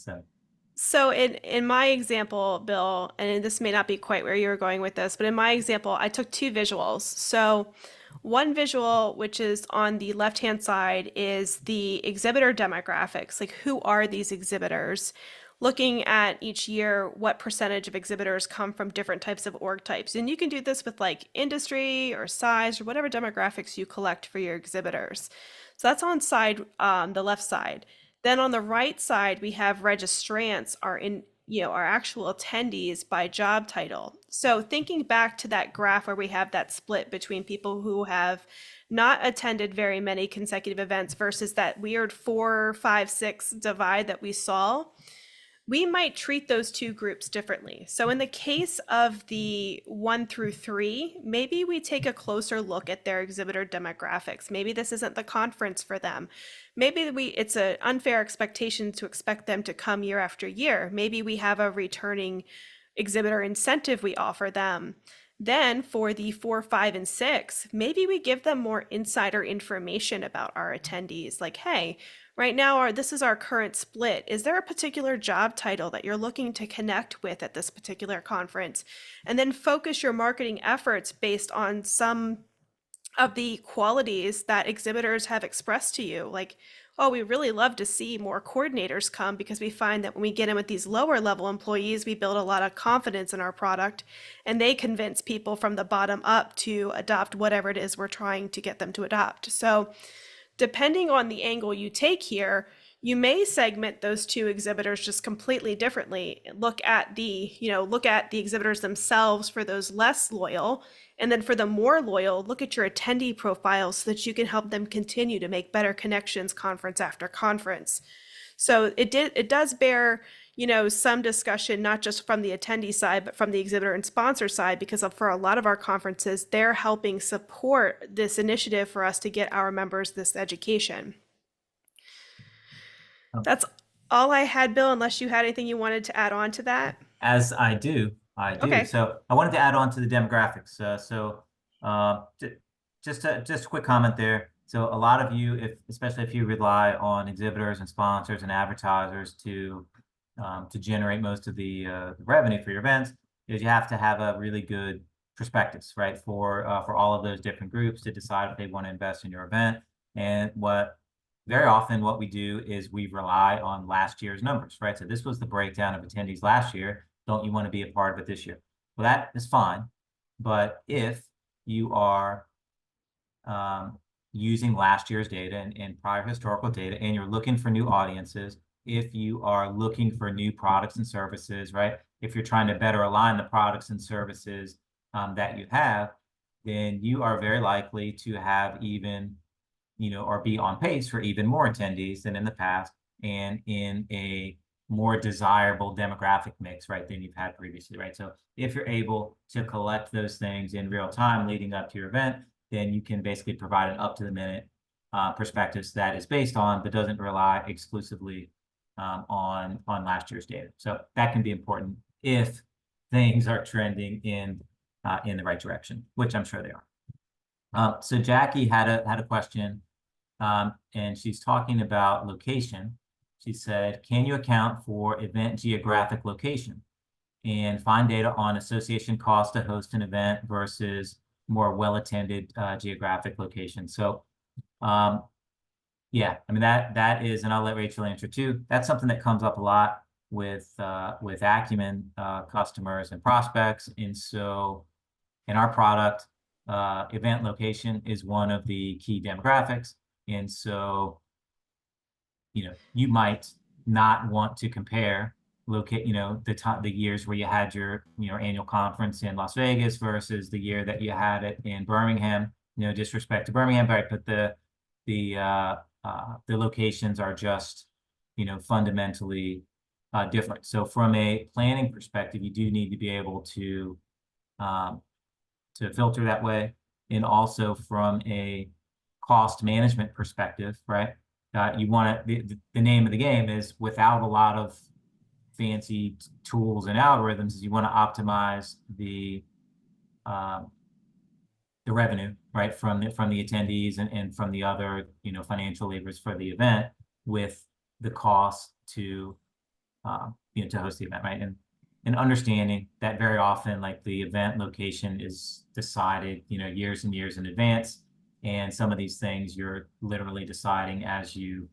So in my example, Bill, and this may not be quite where you were going with this, but in my example, I took 2 visuals. So one visual, which is on the left-hand side, is the exhibitor demographics, like who are these exhibitors? looking at each year what percentage of exhibitors come from different types of org types. And you can do this with like industry or size or whatever demographics you collect for your exhibitors. So that's on the left side. Then on the right side, we have registrants our actual attendees by job title. So thinking back to that graph where we have that split between people who have not attended very many consecutive events versus that weird 4, 5, 6 divide that we saw, we might treat those two groups differently. So in the case of the 1 through 3, maybe we take a closer look at their exhibitor demographics. Maybe this isn't the conference for them. Maybe it's an unfair expectation to expect them to come year after year. Maybe we have a returning exhibitor incentive we offer them. Then for the 4, 5, and 6, maybe we give them more insider information about our attendees. Like, hey, right now this is our current split. Is there a particular job title that you're looking to connect with at this particular conference? And then focus your marketing efforts based on some of the qualities that exhibitors have expressed to you. Like, oh, we really love to see more coordinators come because we find that when we get in with these lower level employees, we build a lot of confidence in our product and they convince people from the bottom up to adopt whatever it is we're trying to get them to adopt. So depending on the angle you take here, you may segment those two exhibitors just completely differently. Look at the exhibitors themselves for those less loyal. And then for the more loyal, look at your attendee profile so that you can help them continue to make better connections conference after conference. So it does bear, some discussion, not just from the attendee side, but from the exhibitor and sponsor side, because for a lot of our conferences, they're helping support this initiative for us to get our members this education. That's all I had, Bill, unless you had anything you wanted to add on to that. As I do. Okay. So I wanted to add on to the demographics. Just a quick comment there. So a lot of you, especially if you rely on exhibitors and sponsors and advertisers to generate most of the revenue for your events, is you have to have a really good prospectus, right, for all of those different groups to decide if they want to invest in your event. And very often what we do is we rely on last year's numbers, right? So this was the breakdown of attendees last year. Don't you want to be a part of it this year? Well, that is fine. But if you are using last year's data and prior historical data, and you're looking for new audiences, if you are looking for new products and services, right? If you're trying to better align the products and services that you have, then you are very likely to have even, or be on pace for even more attendees than in the past, and in a more desirable demographic mix, right, than you've had previously, right? So if you're able to collect those things in real time leading up to your event, then you can basically provide an up-to-the-minute perspectives that is based on, but doesn't rely exclusively on last year's data. So that can be important if things are trending in the right direction, which I'm sure they are. So Jackie had a question, and she's talking about location. She said, can you account for event geographic location and find data on association cost to host an event versus more well-attended geographic location? So yeah, I mean, that is, and I'll let Rachel answer too. That's something that comes up a lot with Acumen customers and prospects. And so in our product, event location is one of the key demographics. And so you might not want to compare the years where you had your annual conference in Las Vegas versus the year that you had it in Birmingham. No disrespect to Birmingham, but the locations are just fundamentally different. So from a planning perspective, you do need to be able to filter that way, and also from a cost management perspective, right? You want the name of the game is, without a lot of fancy tools and algorithms, is you want to optimize the revenue, right, from the attendees and from the other financial levers for the event, with the cost to host the event, right? And understanding that very often, like, the event location is decided years and years in advance. And some of these things you're literally deciding as you,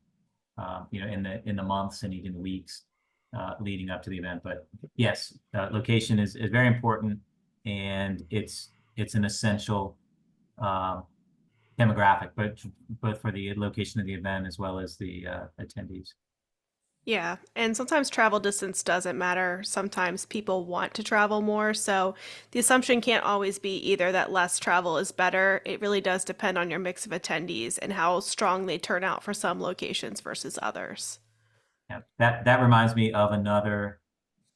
in the months and even weeks leading up to the event. But yes, location is very important, and it's an essential demographic, but both for the location of the event as well as the attendees. Yeah, and sometimes travel distance doesn't matter. Sometimes people want to travel more, so the assumption can't always be either that less travel is better. It really does depend on your mix of attendees and how strong they turn out for some locations versus others. Yeah, that reminds me of another,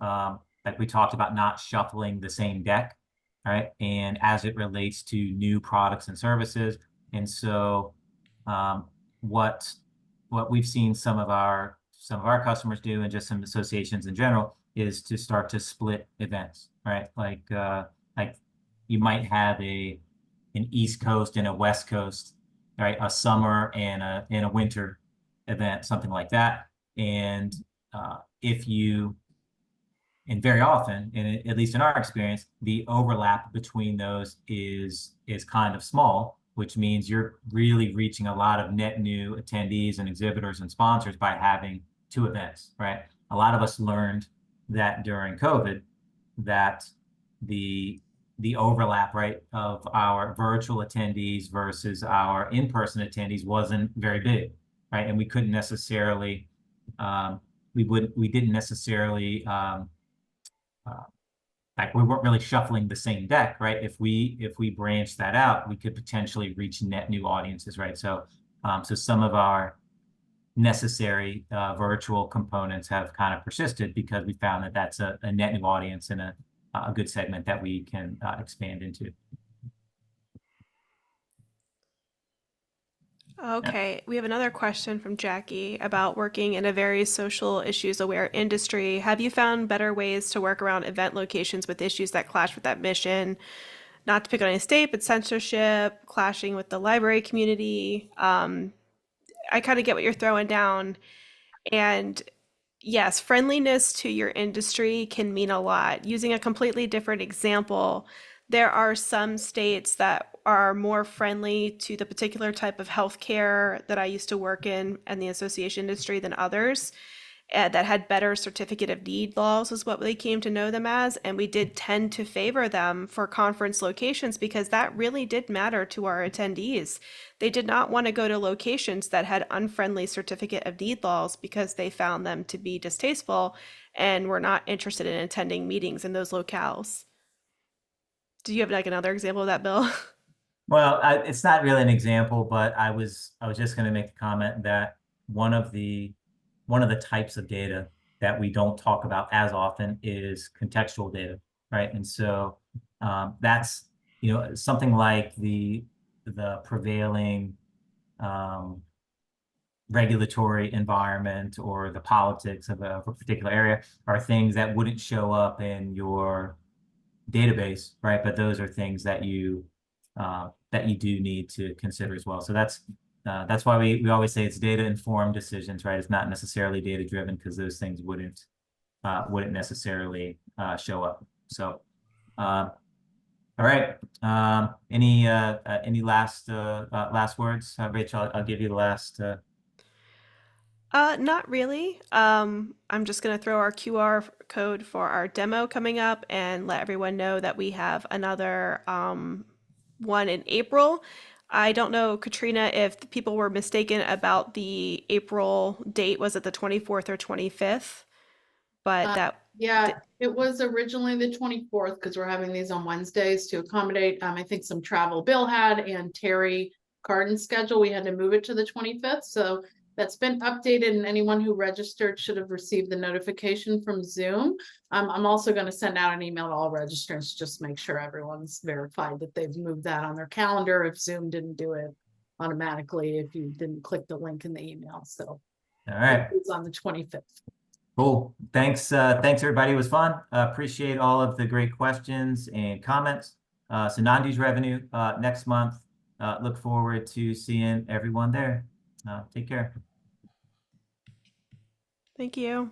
like we talked about not shuffling the same deck, right? And as it relates to new products and services. And so what we've seen some of our customers do, and just some associations in general, is to start to split events, right? Like you might have an East Coast and a West Coast, right? A summer and a winter event, something like that. And and very often, and at least in our experience, the overlap between those is kind of small, which means you're really reaching a lot of net new attendees and exhibitors and sponsors by having two events, right? A lot of us learned that during COVID, that the overlap, right, of our virtual attendees versus our in-person attendees wasn't very big, right? And we couldn't necessarily, we didn't necessarily, like we weren't really shuffling the same deck, right? If we branch that out, we could potentially reach net new audiences, right? So, so some of our necessary virtual components have kind of persisted because we found that that's a net new audience and a good segment that we can expand into. Okay, we have another question from Jackie about working in a very social issues aware industry. Have you found better ways to work around event locations with issues that clash with that mission? Not to pick on any state, but censorship, clashing with the library community. I kind of get what you're throwing down. And yes, friendliness to your industry can mean a lot. Using a completely different example, there are some states that are more friendly to the particular type of healthcare that I used to work in and the association industry than others. That had better certificate of need laws is what they came to know them as, and we did tend to favor them for conference locations because that really did matter to our attendees. They did not want to go to locations that had unfriendly certificate of need laws because they found them to be distasteful and were not interested in attending meetings in those locales. Do you have like another example of that, Bill? Well, it's not really an example, but I was just going to make the comment that one of the types of data that we don't talk about as often is contextual data, right? And so that's, you know, something like the prevailing regulatory environment or the politics of a particular area are things that wouldn't show up in your database, right? But those are things that you do need to consider as well. So that's why we always say it's data informed decisions, right? It's not necessarily data driven because those things wouldn't necessarily show up. So, all right. Any last words, Rachel? I'll give you the last. Not really. I'm just gonna throw our QR code for our demo coming up and let everyone know that we have another one in April. I don't know, Katrina, if the people were mistaken about the April date. Was it the 24th or 25th? But that Yeah, it was originally the 24th because we're having these on Wednesdays to accommodate, I think some travel Bill had and Terry Cardin's schedule. We had to move it to the 25th. So that's been updated, and anyone who registered should have received the notification from Zoom. I'm also going to send out an email to all registrants, just make sure everyone's verified that they've moved that on their calendar if Zoom didn't do it automatically if you didn't click the link in the email. So all right, it's on the 25th. Cool. Thanks, everybody. It was fun. Appreciate all of the great questions and comments. So non-dues revenue next month. Look forward to seeing everyone there. Take care. Thank you.